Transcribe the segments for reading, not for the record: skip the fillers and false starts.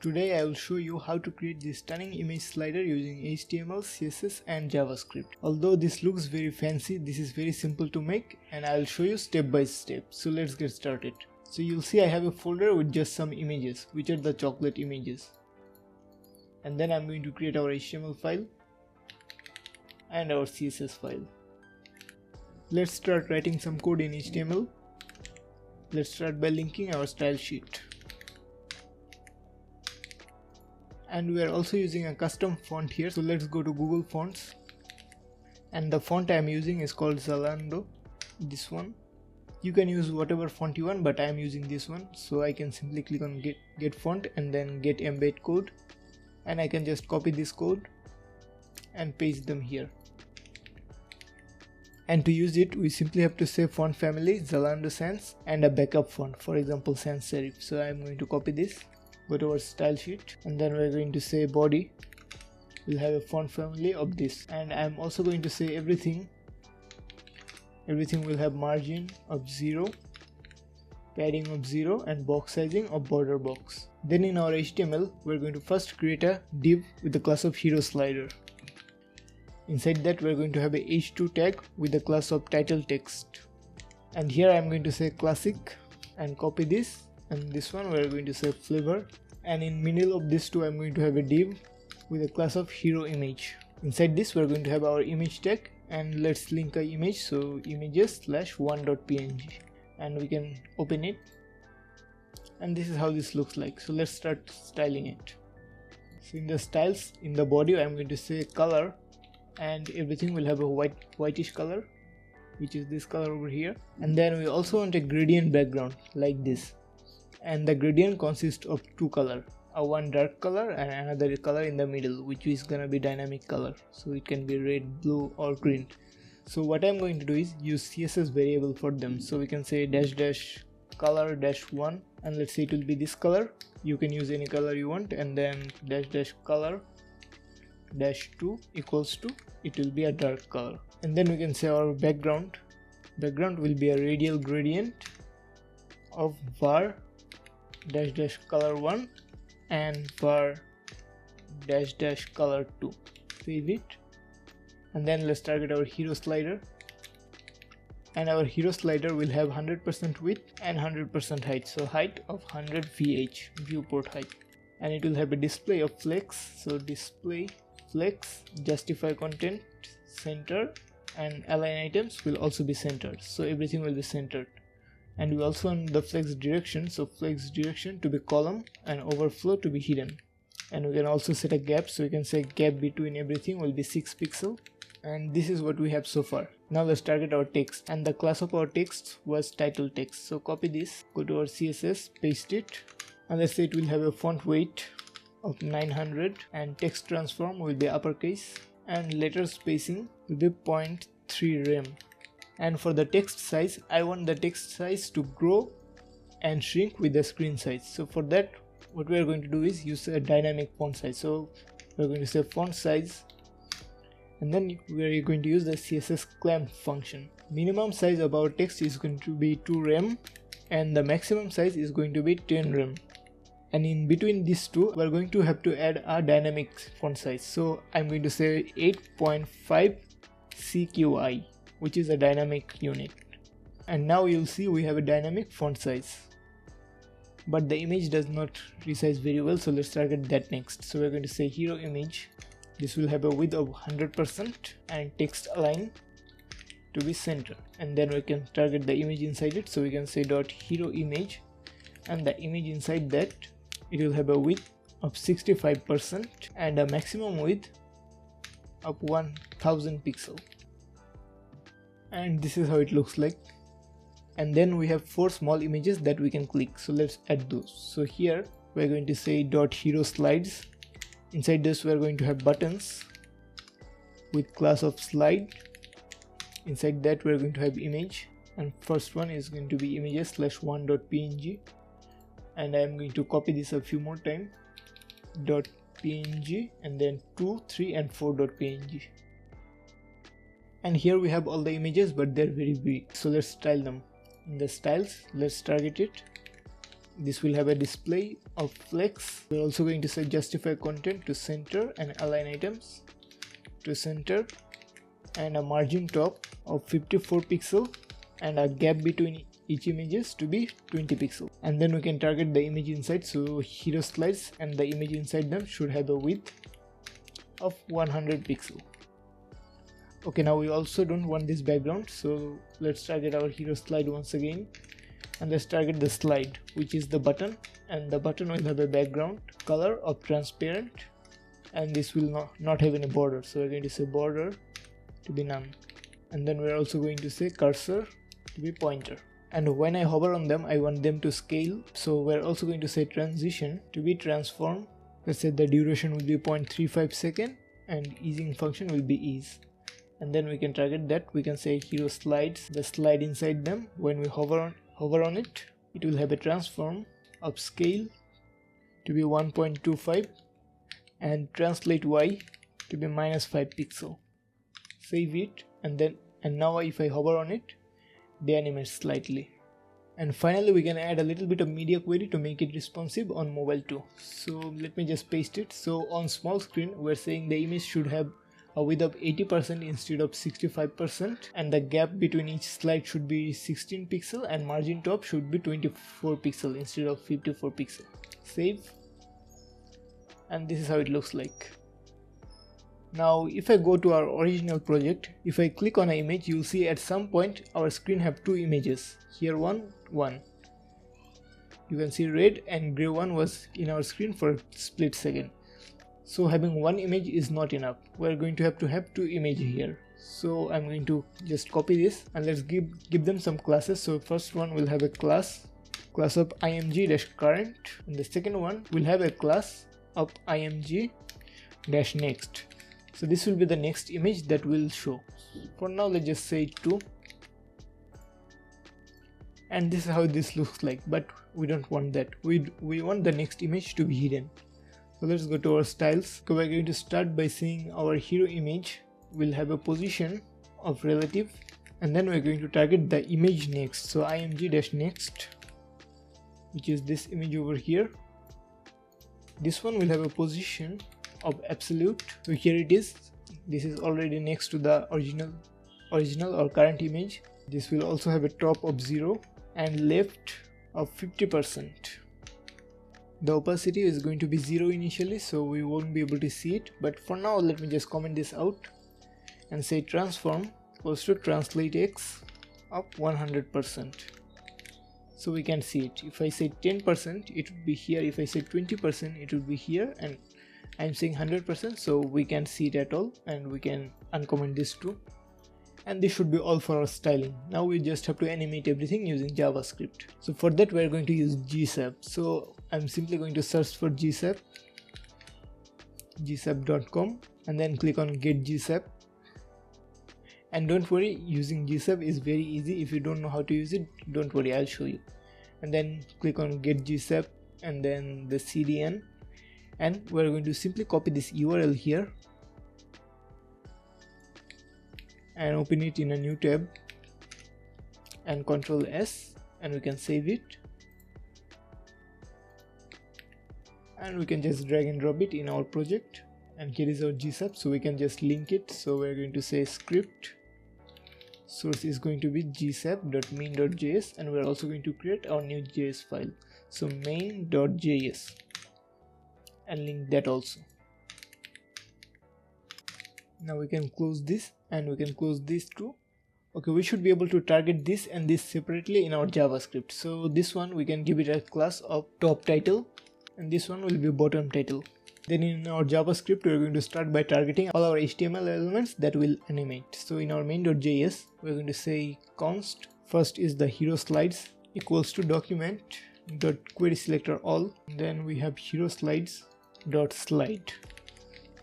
Today I will show you how to create this stunning image slider using HTML, CSS and JavaScript. Although this looks very fancy, this is very simple to make and I will show you step by step. So let's get started. So you'll see I have a folder with just some images, which are the chocolate images. And then I'm going to create our HTML file and our CSS file. Let's start writing some code in HTML. Let's start by linking our style sheet. And we are also using a custom font here, so let's go to Google Fonts, and the font I am using is called Zalando, this one. You can use whatever font you want, but I am using this one, so I can simply click on get font and then get embed code, and I can just copy this code and paste them here. And to use it, we simply have to say font family Zalando Sans and a backup font, for example sans serif. So I am going to copy this, go to our style sheet, and then we're going to say body will have a font family of this, and I'm also going to say everything will have margin of 0, padding of 0 and box sizing of border box. Then in our HTML we're going to first create a div with the class of hero slider. Inside that we're going to have a h2 tag with the class of title text, and here I'm going to say classic and copy this, and this one we're going to say flavor, and in middle of these two I'm going to have a div with a class of hero image. Inside this we're going to have our image tag, and let's link a image, so images/1.png, and we can open it, and this is how this looks like. So let's start styling it. So in the styles, in the body I'm going to say color, and everything will have a whitish color, which is this color over here. And then we also want a gradient background like this, and the gradient consists of two colors, one dark color and another color in the middle, which is gonna be dynamic color, so it can be red, blue or green. So what I'm going to do is use CSS variable for them, so we can say --color -1, and let's say it will be this color. You can use any color you want, and then --color -2 equals to, it will be a dark color. And then we can say our background will be a radial gradient of var --color1 and var --color2. Save it, and then let's target our hero slider, and our hero slider will have 100% width and 100% height, so height of 100 VH, viewport height, and it will have a display of flex, so display flex, justify content, center, and align items will also be centered, so everything will be centered. And we also want the flex direction, so flex direction to be column and overflow to be hidden. And we can also set a gap, so we can say gap between everything will be 6 pixels. And this is what we have so far. Now let's target our text, and the class of our text was title text. So copy this, go to our CSS, paste it, and let's say it will have a font weight of 900, and text transform will be uppercase, and letter spacing will be 0.3 rem. And for the text size, I want the text size to grow and shrink with the screen size. So for that, what we are going to do is use a dynamic font size. So we are going to say font size, and then we are going to use the CSS clamp function. Minimum size of our text is going to be 2 rem, and the maximum size is going to be 10 rem. And in between these two, we are going to have to add a dynamic font size. So I'm going to say 8.5 CQI, which is a dynamic unit. And now you'll see we have a dynamic font size, but the image does not resize very well, so let's target that next. So we're going to say hero image, this will have a width of 100% and text align to be center, and then we can target the image inside it, so we can say .hero image, and the image inside that, it will have a width of 65% and a maximum width of 1000 pixels. And this is how it looks like. And then we have 4 small images that we can click, so let's add those. So here we're going to say .hero slides. Inside this we're going to have buttons with class of slide. Inside that we're going to have image, and first one is going to be images/1.png, and I'm going to copy this a few more times, .png, and then 2, 3 and 4.png. And here we have all the images, but they're very big, so let's style them. In the styles, let's target it, This will have a display of flex. We're also going to set justify content to center and align items to center, and a margin top of 54 pixel and a gap between each images to be 20 pixel. And then we can target the image inside, so hero slides and the image inside them should have a width of 100 pixel. Okay, now we also don't want this background, so let's target our hero slide once again, and let's target the slide, which is the button, and the button will have a background color of transparent, and this will not have any border, so we're going to say border to be none. And then we're also going to say cursor to be pointer, and when I hover on them I want them to scale, so we're also going to say transition to be transform. Let's say the duration will be 0.35 second and easing function will be ease. And then we can target that. We can say hero slides, the slide inside them, when we hover on it, it will have a transform of scale to be 1.25 and translate y to be -5 pixel. Save it, and now if I hover on it, they animate slightly. And finally we can add a little bit of media query to make it responsive on mobile too. So let me just paste it. So on small screen we're saying the image should have a width of 80% instead of 65%, and the gap between each slide should be 16 pixel and margin top should be 24 pixel instead of 54 pixel. Save, and this is how it looks like. Now if I go to our original project, if I click on an image, you'll see at some point our screen have two images. Here one. You can see red and gray one was in our screen for a split second. So having one image is not enough. We're going to have two images here. So I'm going to just copy this and let's give them some classes. So first one will have a class of img-current, and the second one will have a class of img-next. So this will be the next image that will show. For now let's just say 2, and this is how this looks like, but we don't want that. We want the next image to be hidden. So let's go to our styles. So we're going to start by saying our hero image will have a position of relative, and then we're going to target the image next. So img-next, which is this image over here. This one will have a position of absolute, so here it is. This is already next to the original or current image. This will also have a top of 0 and left of 50%. The opacity is going to be 0 initially, so we won't be able to see it, but for now let me just comment this out and say transform equals to translate x of 100%. So we can see it. If I say 10%, it would be here. If I say 20%, it would be here, and I'm saying 100%, so we can't see it at all, and we can uncomment this too. And this should be all for our styling. Now we just have to animate everything using JavaScript. So for that we're going to use gsap. So I'm simply going to search for gsap.com, and then click on get gsap. And don't worry, using gsap is very easy. If you don't know how to use it, don't worry, I'll show you. And then click on get gsap and then the cdn, and we're going to simply copy this URL here and open it in a new tab and Ctrl S, and we can save it, and we can just drag and drop it in our project. And here is our gsap, so we can just link it. So we're going to say script source is going to be gsap.main.js, and we're also going to create our new JS file, so main.js, and link that also. Now we can close this, and we can close this too. Okay, we should be able to target this and this separately in our JavaScript. So this one we can give it a class of top title, and this one will be bottom title. Then in our JavaScript we are going to start by targeting all our HTML elements that will animate. So in our main.js we are going to say const first is the hero slides equals to document dot query selector all, then we have hero slides dot slide.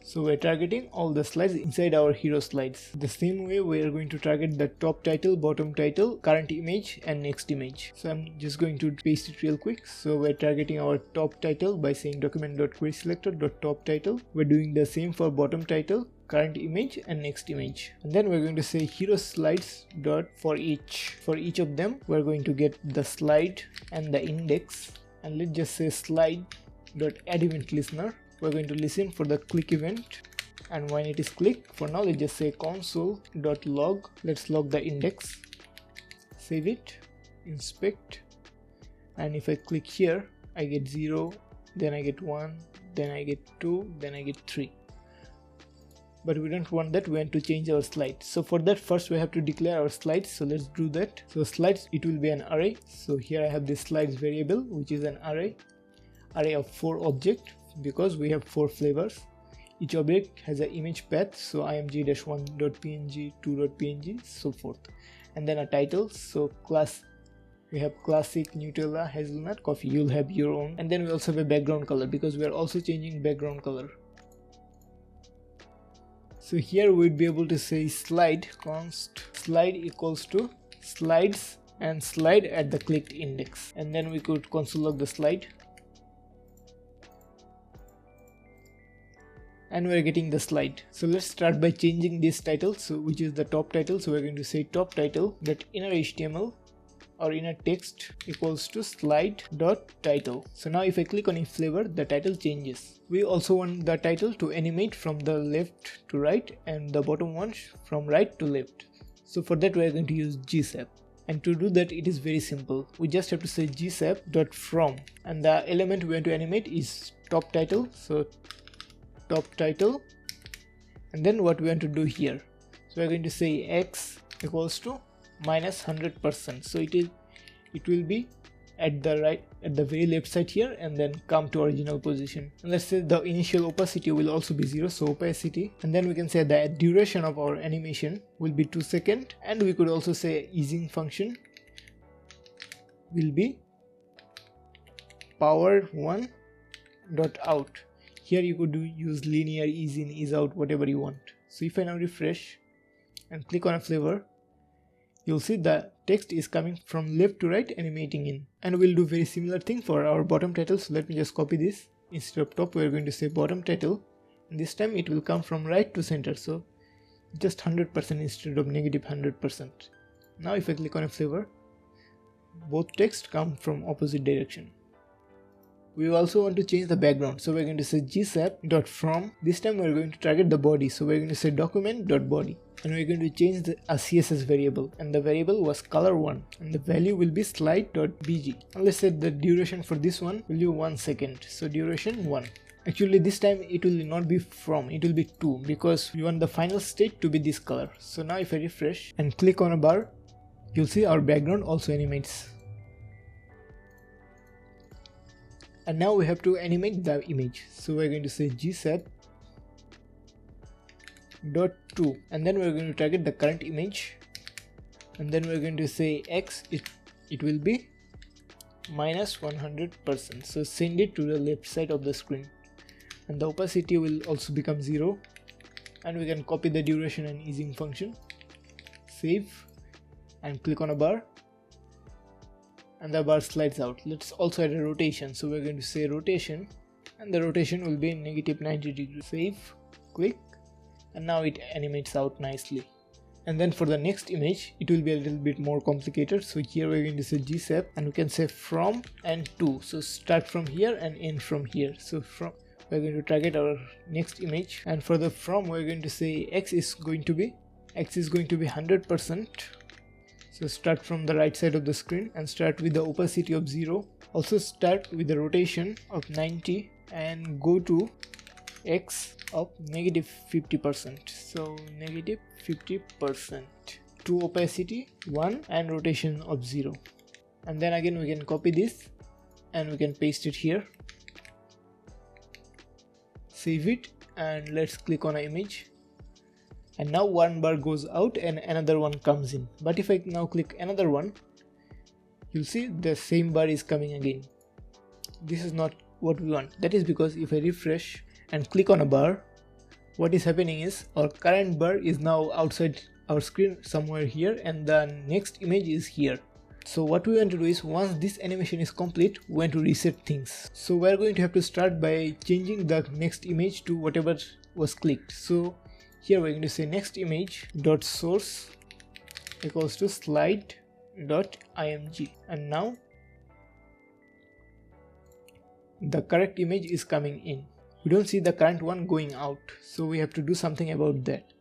So we're targeting all the slides inside our hero slides. The same way we are going to target the top title, bottom title, current image and next image. So I'm just going to paste it real quick. So we're targeting our top title by saying document.querySelector.top title. We're doing the same for bottom title, current image and next image. And then we're going to say hero slides dot for each. For each of them we're going to get the slide and the index and let's just say slide.addEventListener. We're going to listen for the click event, and when it is clicked, for now let's just say console.log. Let's log the index, save it, inspect, and if I click here, I get 0, then I get 1, then I get 2, then I get 3. But we don't want that, we want to change our slide. So for that, first we have to declare our slides. So let's do that. So slides, it will be an array. So here I have this slides variable, which is an array of 4 objects, because we have 4 flavors. Each object has an image path, so img-1.png, 2.png, so forth. And then a title, so class, we have classic, Nutella, hazelnut, coffee, you'll have your own. And then we also have a background color, because we are also changing background color. So here we'd be able to say slide const slide equals to slides and slide at the clicked index, and then we could console log the slide, and we're getting the slide. So let's start by changing this title, so which is the top title. So we're going to say top title that inner HTML or inner text equals to slide.title. So now if I click on a flavor, the title changes. We also want the title to animate from the left to right and the bottom one from right to left. So for that we are going to use gsap. And to do that, it is very simple. We just have to say gsap.from, and the element we want to animate is top title. So top title, and then what we want to do here. So we are going to say x equals to minus 100%. So it will be at the very left side here, and then come to original position. And let's say the initial opacity will also be 0, so opacity, and then we can say the duration of our animation will be 2 seconds, and we could also say easing function will be power1.out. Here you could use linear, ease in, ease out, whatever you want. So if I now refresh and click on a flavor, you'll see the text is coming from left to right, animating in. And we'll do very similar thing for our bottom title. So let me just copy this. Instead of top, we're going to say bottom title, and this time it will come from right to center, so just 100% instead of negative 100%. Now if I click on a flavor, both text come from opposite direction. We also want to change the background, so we're going to say gsap.from. This time we're going to target the body, so we're going to say document.body, and we're going to change a CSS variable, and the variable was color1, and the value will be slide.bg. And let's say the duration for this one will be 1 second, so duration 1. Actually this time it will not be from, it will be 2, because we want the final state to be this color. So now if I refresh and click on a bar, you'll see our background also animates. And now we have to animate the image, so we're going to say gsap.to, and then we're going to target the current image, and then we're going to say x, it will be minus 100%, so send it to the left side of the screen, and the opacity will also become 0, and we can copy the duration and easing function, save, and click on a bar, and the bar slides out. Let's also add a rotation, so we're going to say rotation, and the rotation will be negative 90 degrees. Save, click, and now it animates out nicely. And then for the next image, it will be a little bit more complicated, so here we're going to say gsap, and we can say from and to, so start from here and end from here. So from, we're going to target our next image, and for the from we're going to say x is going to be 100%. So start from the right side of the screen and start with the opacity of 0. Also start with the rotation of 90 and go to x of negative 50%. So negative 50% to opacity 1 and rotation of 0. And then again we can copy this and we can paste it here. Save it, and let's click on an image. And now one bar goes out and another one comes in. But if I now click another one, you'll see the same bar is coming again. This is not what we want. That is because if I refresh and click on a bar, what is happening is our current bar is now outside our screen somewhere here, and the next image is here. So what we want to do is, once this animation is complete, we want to reset things. So we're going to have to start by changing the next image to whatever was clicked. So here we're going to say next image dot source equals to slide.img, and now the correct image is coming in. We don't see the current one going out, so we have to do something about that.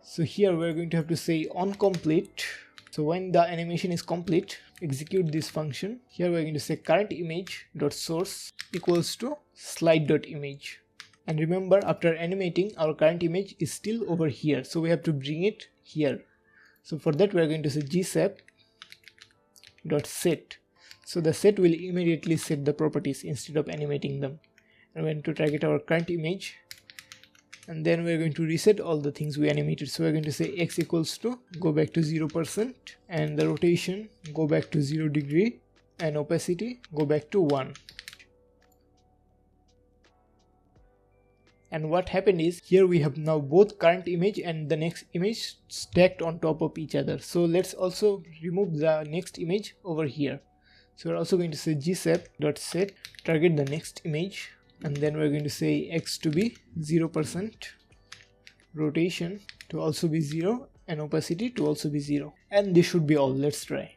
So here we're going to have to say onComplete. So when the animation is complete, execute this function. Here we're going to say current image dot source equals to slide.image. And remember, after animating, our current image is still over here, so we have to bring it here. So for that we're going to say gsap dot set. So the set will immediately set the properties instead of animating them. And we're going to target our current image, and then we're going to reset all the things we animated. So we're going to say x equals to go back to 0%, and the rotation go back to 0 degree, and opacity go back to 1. And what happened is, here we have now both current image and the next image stacked on top of each other. So let's also remove the next image over here. So we're also going to say gsap.set target the next image, and then we're going to say x to be 0%, rotation to also be 0, and opacity to also be 0. And this should be all. Let's try.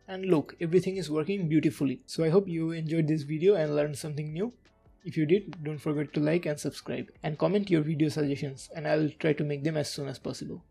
And look, everything is working beautifully. So I hope you enjoyed this video and learned something new. If you did, don't forget to like and subscribe, and comment your video suggestions, and I'll try to make them as soon as possible.